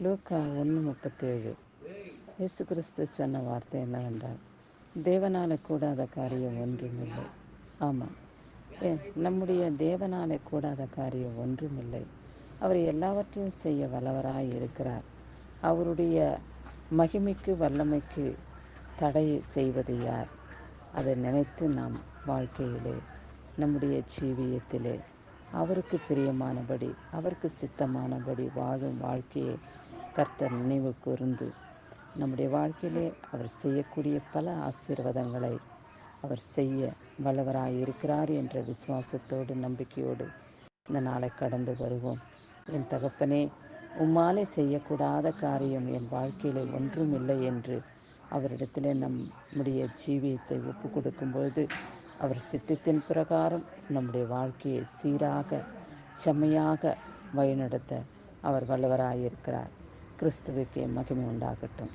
லூக்கா 1:37. இயேசு கிறிஸ்து சொன்ன வார்த்தை என்னவென்றால், தேவனாலே கூடாத காரியம் ஒன்றுமில்லை. ஆமாம், நம்முடைய தேவனாலே கூடாத காரியம் ஒன்றுமில்லை. அவர் எல்லாவற்றையும் செய்ய வல்லவராய் இருக்கிறார். அவருடைய மகிமைக்கு வல்லமைக்கு தடை செய்வது யார்? அதை நினைத்து நாம் வாழ்க்கையிலே, நம்முடைய ஜீவியத்திலே அவருக்கு பிரியமானபடி, அவருக்கு சித்தமானபடி வாழும் வாழ்க்கையை கர்த்தர் நினைவு கூர்ந்து நம்முடைய வாழ்க்கையிலே அவர் செய்யக்கூடிய பல ஆசீர்வாதங்களை அவர் செய்ய வல்லவராய் இருக்கிறார் என்ற விசுவாசத்தோடு நம்பிக்கையோடு இந்த நாளை கடந்து வருவோம். என் தகப்பனே, உம்மாலே செய்யக்கூடாத காரியம் என் வாழ்க்கையிலே ஒன்றும் இல்லை என்று அவரிடத்திலே நம்முடைய ஜீவியத்தை ஒப்பு கொடுக்கும்பொழுது அவர் சித்தத்தின் பிரகாரம் நம்முடைய வாழ்க்கையை சீராக செம்மையாக வழிநடத்த அவர் வல்லவராயிருக்கிறார். கிறிஸ்துவுக்கே மகிமை உண்டாகட்டும்.